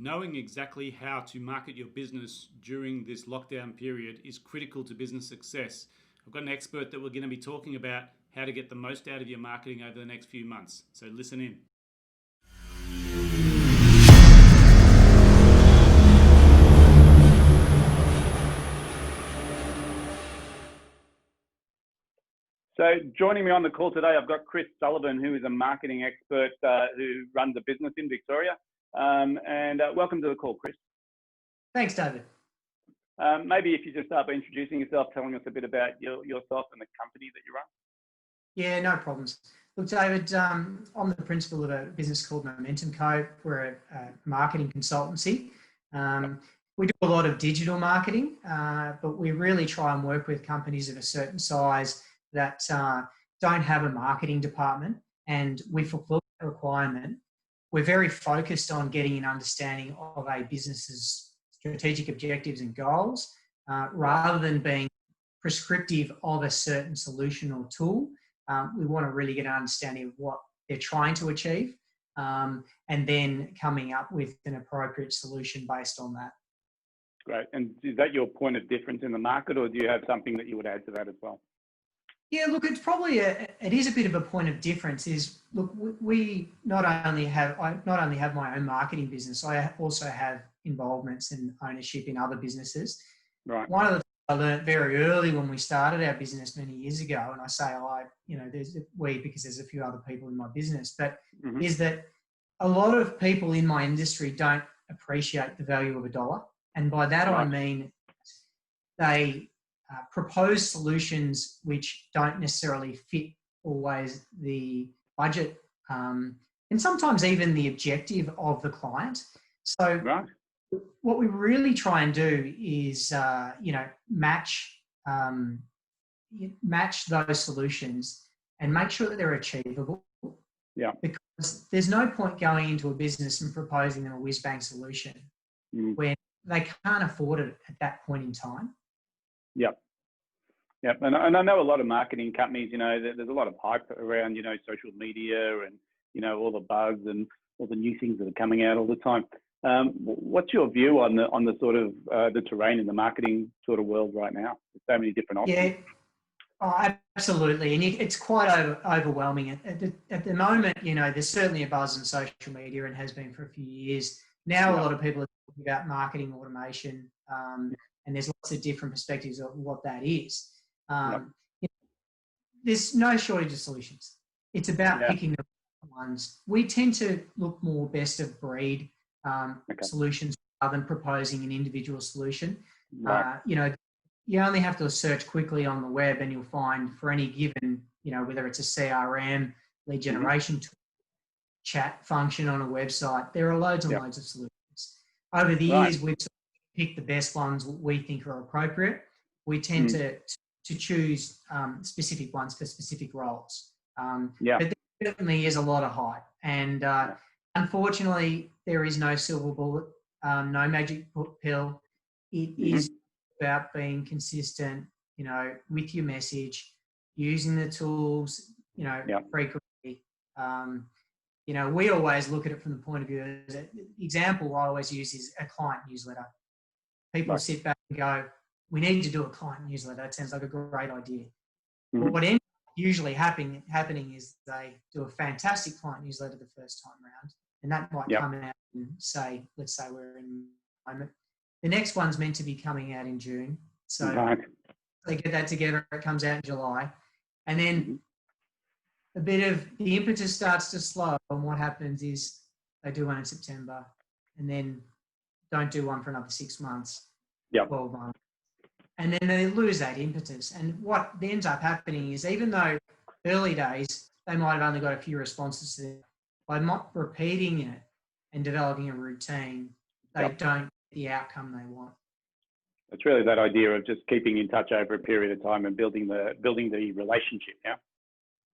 Knowing exactly how to market your business during this lockdown period is critical to business success. I've got an expert that we're going to be talking about how to get the most out of your marketing over the next few months. So listen in. So joining me on the call today, I've got Chris Sullivan, who is a marketing expert who runs a business in Victoria. Welcome to the call, Chris. Thanks, David. Maybe if you just start by introducing yourself, telling us a bit about yourself and the company that you run. Yeah, no problems. Look, David, I'm the principal of a business called Momentum Co. We're a marketing consultancy. We do a lot of digital marketing, but we really try and work with companies of a certain size that don't have a marketing department, and we fulfill that requirement. We're very focused on getting an understanding of a business's strategic objectives and goals, rather than being prescriptive of a certain solution or tool. We want to really get an understanding of what they're trying to achieve, and then coming up with an appropriate solution based on that. Great. And is that your point of difference in the market, or do you have something that you would add to that as well? Yeah, look, it's probably it is a bit of a point of difference. Is look, we I not only have my own marketing business, I also have involvements and ownership in other businesses. Right. One of the things I learned very early when we started our business many years ago, and I say there's because there's a few other people in my business, but is that a lot of people in my industry don't appreciate the value of a dollar, and by that I mean they propose solutions which don't necessarily fit always the budget, and sometimes even the objective of the client. So what we really try and do is match those solutions and make sure that they're achievable. Yeah. Because there's no point going into a business and proposing them a whiz-bang solution when they can't afford it at that point in time. Yep. And I know a lot of marketing companies, there's a lot of hype around, social media and, all the buzz and all the new things that are coming out all the time. What's your view on the sort of the terrain in the marketing sort of world right now? There's so many different options. Yeah, absolutely. And it's quite overwhelming. At the moment, there's certainly a buzz on social media and has been for a few years. Now a lot of people are talking about marketing automation, and there's lots of different perspectives of what that is. There's no shortage of solutions. It's about picking the ones. We tend to look more best of breed solutions rather than proposing an individual solution. You only have to search quickly on the web and you'll find for any given, whether it's a CRM, lead generation tool, chat function on a website, there are loads and loads of solutions. Over the years, we've picked the best ones we think are appropriate. We tend to choose specific ones for specific roles. But there certainly is a lot of hype. And unfortunately, there is no silver bullet, no magic pill. It is about being consistent, with your message, using the tools, frequently. We always look at it from the point of view, the example I always use is a client newsletter. People sit back and go, we need to do a client newsletter. That sounds like a great idea. But what ends up usually happening is they do a fantastic client newsletter the first time around, and that might come out and say, let's say we're in moment. The next one's meant to be coming out in June. So they get that together, it comes out in July. And then a bit of the impetus starts to slow, and what happens is they do one in September and then don't do one for another 6 months, 12 months. And then they lose that impetus. And what ends up happening is, even though early days, they might have only got a few responses to it, by not repeating it and developing a routine, they don't get the outcome they want. It's really that idea of just keeping in touch over a period of time and building the relationship. Yeah.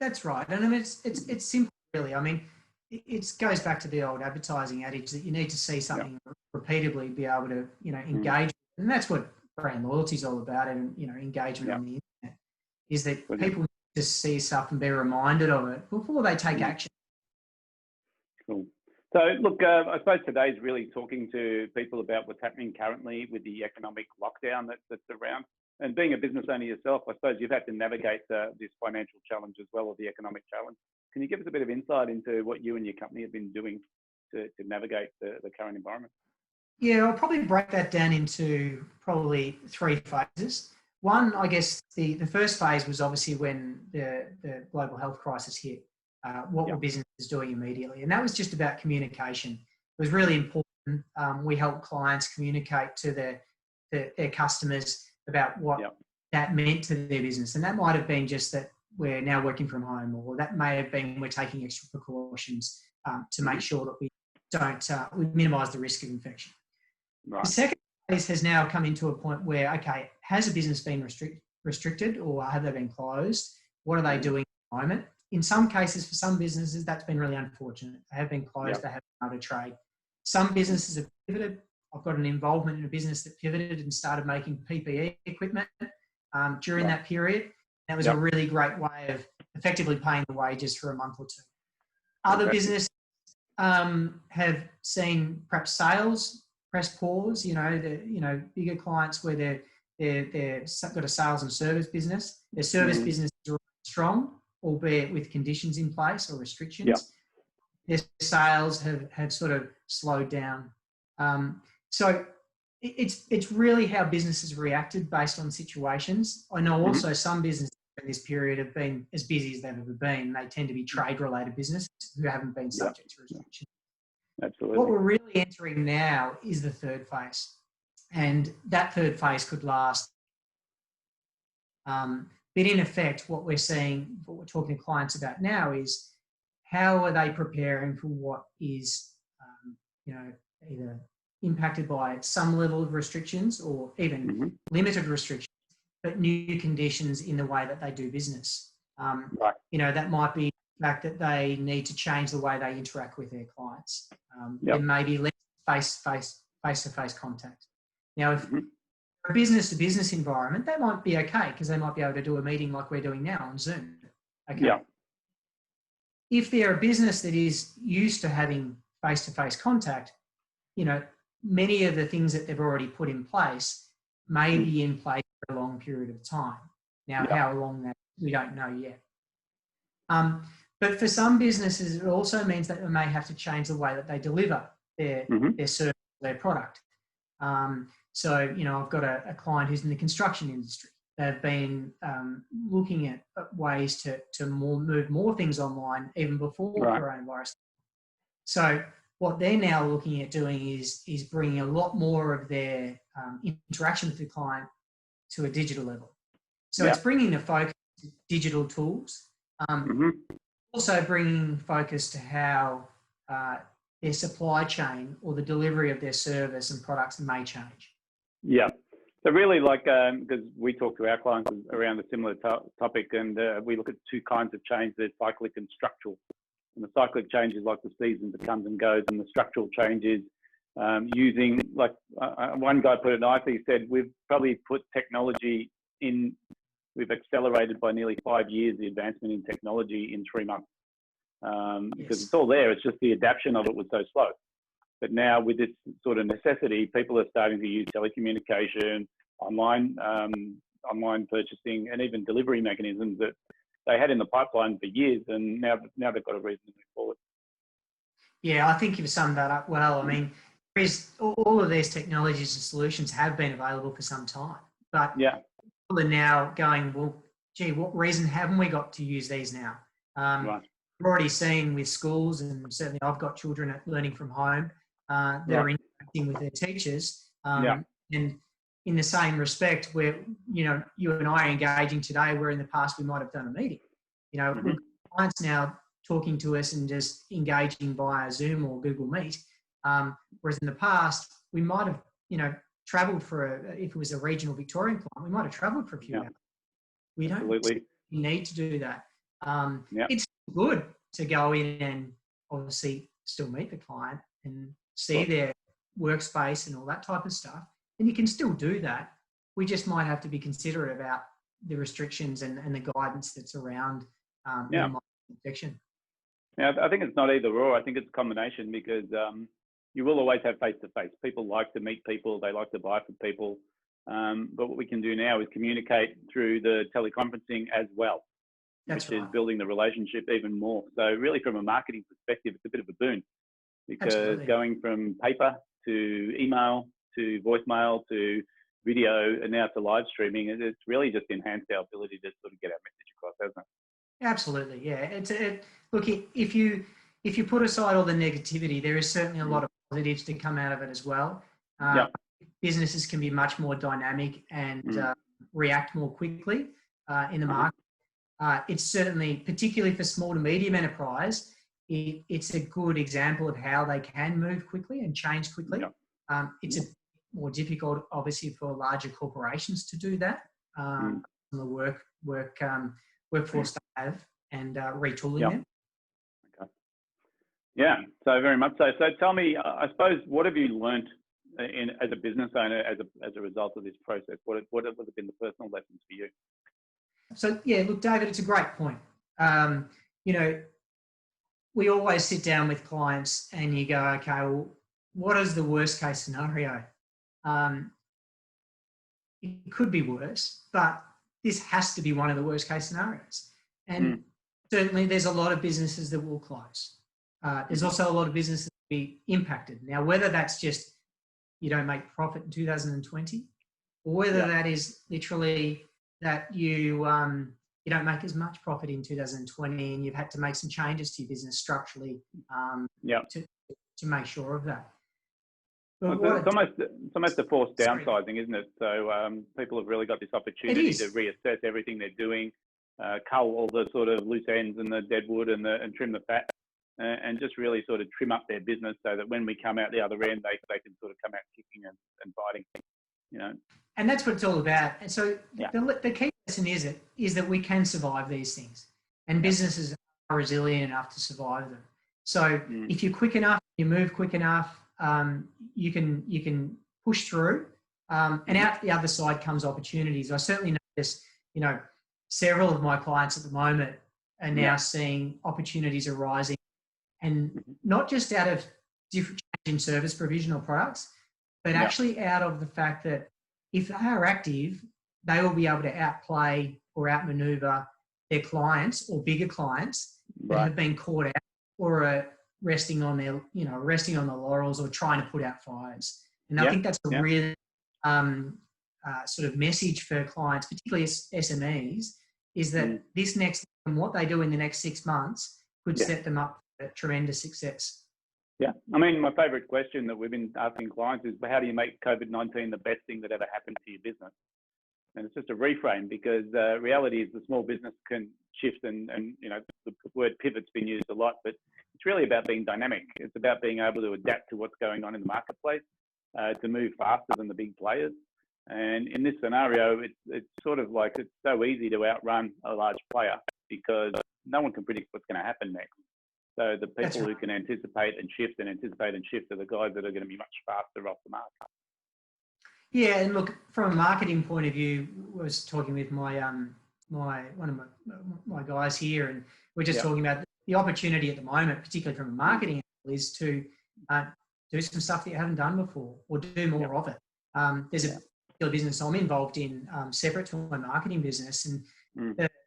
That's right. And I mean, it's simple, really. I mean, it goes back to the old advertising adage that you need to see something repeatedly, be able to, engage. And that's what brand loyalty is all about, and, engagement on the internet, is that people just see stuff and be reminded of it before they take action. Cool. So look, I suppose today's really talking to people about what's happening currently with the economic lockdown that's around. And being a business owner yourself, I suppose you've had to navigate this financial challenge as well, or the economic challenge. Can you give us a bit of insight into what you and your company have been doing to navigate the current environment? Yeah, I'll probably break that down into probably three phases. One, I guess the first phase was obviously when the global health crisis hit. What were businesses doing immediately? And that was just about communication. It was really important. We helped clients communicate to their customers about what that meant to their business. And that might have been just that we're now working from home, or that may have been we're taking extra precautions to make sure that we minimise the risk of infection. Right. The second phase has now come into a point where, okay, has a business been restricted, or have they been closed? What are they doing at the moment? In some cases, for some businesses, that's been really unfortunate. They have been closed, they haven't been able to trade. Some businesses have pivoted. I've got an involvement in a business that pivoted and started making PPE equipment during that period. That was a really great way of effectively paying the wages for a month or two. Other businesses have seen perhaps sales press pause. Bigger clients where they've got a sales and service business. Their service business is strong, albeit with conditions in place or restrictions. Their sales have sort of slowed down. So it's really how businesses reacted based on situations. I know also some businesses in this period have been as busy as they've ever been. They tend to be trade-related businesses who haven't been subject to restrictions. Absolutely. What we're really entering now is the third phase. And that third phase could last. But in effect, what we're talking to clients about now is how are they preparing for what is, either impacted by some level of restrictions or even limited restrictions, but new conditions in the way that they do business. That might be the fact that they need to change the way they interact with their clients. There may be less face-to-face contact. Now, if a business-to-business environment, that might be okay because they might be able to do a meeting like we're doing now on Zoom. Okay. If they're a business that is used to having face-to-face contact, many of the things that they've already put in place may be in place for a long period of time. Now, how long that, we don't know yet. But for some businesses, it also means that they may have to change the way that they deliver their service, their product. So, I've got a client who's in the construction industry. They've been looking at ways to move more things online even before coronavirus. So what they're now looking at doing is bringing a lot more of their interaction with the client to a digital level. So it's bringing the focus to digital tools, also bringing focus to how their supply chain or the delivery of their service and products may change. Yeah. So really, because we talk to our clients around a similar topic, and we look at two kinds of change. There's cyclic and structural. And the cyclic change is like the season that comes and goes, and the structural change is using, one guy put it nicely, he said, we've probably put technology in, we've accelerated by nearly 5 years the advancement in technology in 3 months. Because it's all there, it's just the adaptation of it was so slow. But now with this sort of necessity, people are starting to use telecommunication, online purchasing, and even delivery mechanisms that they had in the pipeline for years, and now they've got a reason to move forward. Yeah, I think you've summed that up well. I mean, all of these technologies and solutions have been available for some time, but people are now going, well, gee, what reason haven't we got to use these now? We've already seen with schools, and certainly I've got children learning from home that are interacting with their teachers. And in the same respect, where you and I are engaging today, where in the past we might have done a meeting. With clients now talking to us and just engaging via Zoom or Google Meet, whereas in the past we might have travelled if it was a regional Victorian client, we might have travelled for a few hours. We don't need to do that. It's good to go in and obviously still meet the client and see their workspace and all that type of stuff. And you can still do that. We just might have to be considerate about the restrictions and the guidance that's around infection. Yeah, I think it's not either or. I think it's a combination because you will always have face-to-face. People like to meet people. They like to buy from people. But what we can do now is communicate through the teleconferencing as well, which is building the relationship even more. So really from a marketing perspective, it's a bit of a boon because going from paper to email to voicemail to video and now to live streaming, it's really just enhanced our ability to sort of get our message across, hasn't it? Absolutely, yeah. Look, if you put aside all the negativity, there is certainly a lot of positives to come out of it as well. Businesses can be much more dynamic and react more quickly in the market. It's certainly, particularly for small to medium enterprise, it's a good example of how they can move quickly and change quickly. It's a more difficult, obviously, for larger corporations to do that. The workforce they have and retooling them. Okay. Yeah, so very much so. So tell me, I suppose, what have you learnt as a business owner as a result of this process? What have been the personal lessons for you? So yeah, look, David, it's a great point. We always sit down with clients and you go, okay, well, what is the worst case scenario? It could be worse, but this has to be one of the worst case scenarios. And certainly there's a lot of businesses that will close. There's also a lot of businesses that will be impacted. Now, whether that's just you don't make profit in 2020 or whether that is literally that you don't make as much profit in 2020 and you've had to make some changes to your business structurally to make sure of that. It's almost a forced downsizing, isn't it? So people have really got this opportunity to reassess everything they're doing, cull all the sort of loose ends and the dead wood and trim the fat, and just really sort of trim up their business so that when we come out the other end, they can sort of come out kicking and fighting, you know. And that's what it's all about. And so the key lesson is that we can survive these things, and businesses are resilient enough to survive them. So if you're quick enough, you move quick enough, you can push through, and out the other side comes opportunities. I certainly notice, several of my clients at the moment are now seeing opportunities arising, and not just out of different change in service provision or products, but actually out of the fact that if they are active, they will be able to outplay or outmaneuver their clients or bigger clients that have been caught out or are resting on their laurels or trying to put out fires. And I think that's a real sort of message for clients, particularly SMEs, is that this and what they do in the next 6 months could set them up for tremendous success. Yeah. I mean, my favourite question that we've been asking clients is, how do you make COVID-19 the best thing that ever happened to your business? And it's just a reframe, because reality is the small business can shift and the word pivot's been used a lot, but it's really about being dynamic. It's about being able to adapt to what's going on in the marketplace, to move faster than the big players. And in this scenario, it's sort of like it's so easy to outrun a large player because no one can predict what's going to happen next. So the people who can anticipate and shift are the guys that are going to be much faster off the mark. Yeah, and look, from a marketing point of view, I was talking with my one of my guys here, and we're just talking about the opportunity at the moment, particularly from a marketing angle, is to do some stuff that you haven't done before or do more of it. There's a particular business I'm involved in, separate to my marketing business, and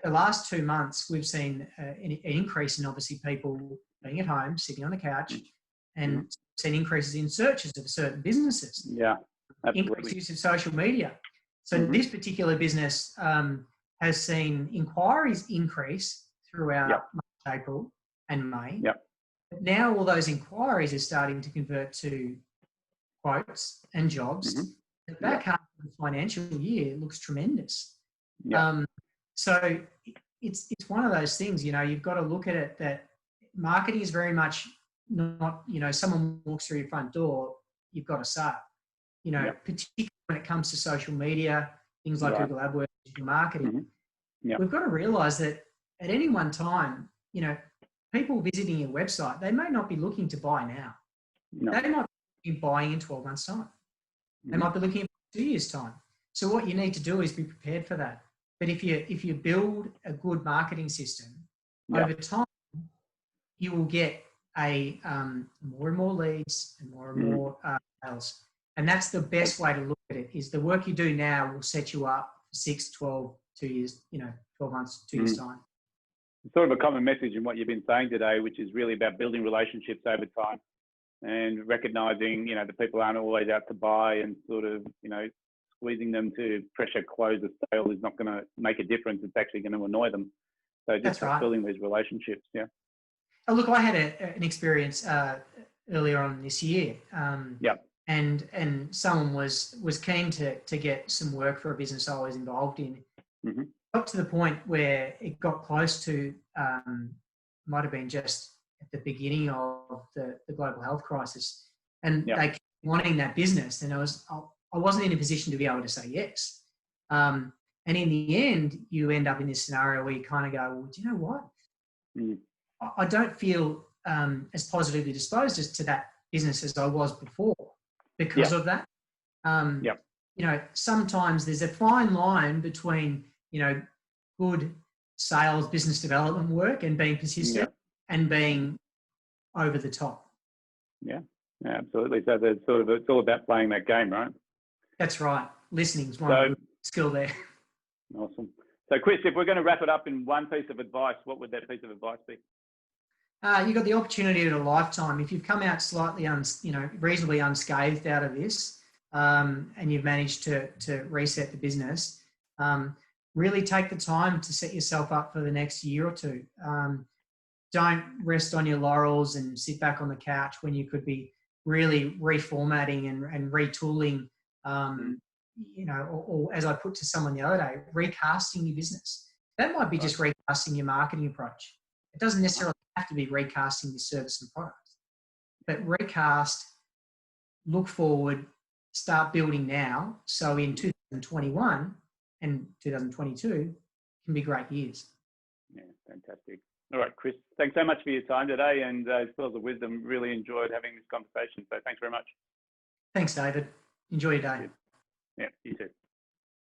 the last 2 months we've seen an increase in obviously people being at home, sitting on the couch, and seen increases in searches of certain businesses. Yeah, absolutely. Increased use of social media. So this particular business has seen inquiries increase throughout March, April and May. But now all those inquiries are starting to convert to quotes and jobs. The back half of the financial year looks tremendous. So it's one of those things, you've got to look at it that marketing is very much not, someone walks through your front door, you've got to start, particularly when it comes to social media, things like Google AdWords, digital marketing. We've got to realise that at any one time, people visiting your website, they may not be looking to buy now. They might be buying in 12 months' time. They might be looking at 2 years' time. So what you need to do is be prepared for that. But if you build a good marketing system over time, you will get more and more leads and more sales. And that's the best way to look at it, is the work you do now will set you up for 6, 12, 2 years, 12 months, 2 years time. Sort of a common message in what you've been saying today, which is really about building relationships over time and recognizing, the people aren't always out to buy, and sort of, squeezing them to pressure close a sale is not going to make a difference. It's actually going to annoy them. So just building these relationships. Yeah. Oh, look, I had an experience earlier on this year. And someone was keen to get some work for a business I was involved in. Mm-hmm. Got to the point where it got close to, might have been just at the beginning of the global health crisis, and they kept wanting that business, and I wasn't in a position to be able to say yes. And in the end, you end up in this scenario where you kind of go, well, do you know what? I don't feel as positively disposed as to that business as I was before because of that. Sometimes there's a fine line between, good sales, business development work and being persistent and being over the top. Yeah, absolutely. So it's all about playing that game, right? That's right. Listening is one skill there. Awesome. So, Chris, if we're going to wrap it up in one piece of advice, what would that piece of advice be? You've got the opportunity at a lifetime. If you've come out slightly, reasonably unscathed out of this, and you've managed to reset the business, really take the time to set yourself up for the next year or two. Don't rest on your laurels and sit back on the couch when you could be really reformatting and retooling, or as I put to someone the other day, recasting your business. That might be just recasting your marketing approach. It doesn't necessarily have to be recasting your service and product, but recast, look forward, start building now. So in 2021 and 2022 can be great years. Yeah, fantastic. All right, Chris, thanks so much for your time today, and as well as the wisdom. Really enjoyed having this conversation. So thanks very much. Thanks, David. Enjoy your day. Yeah, you too.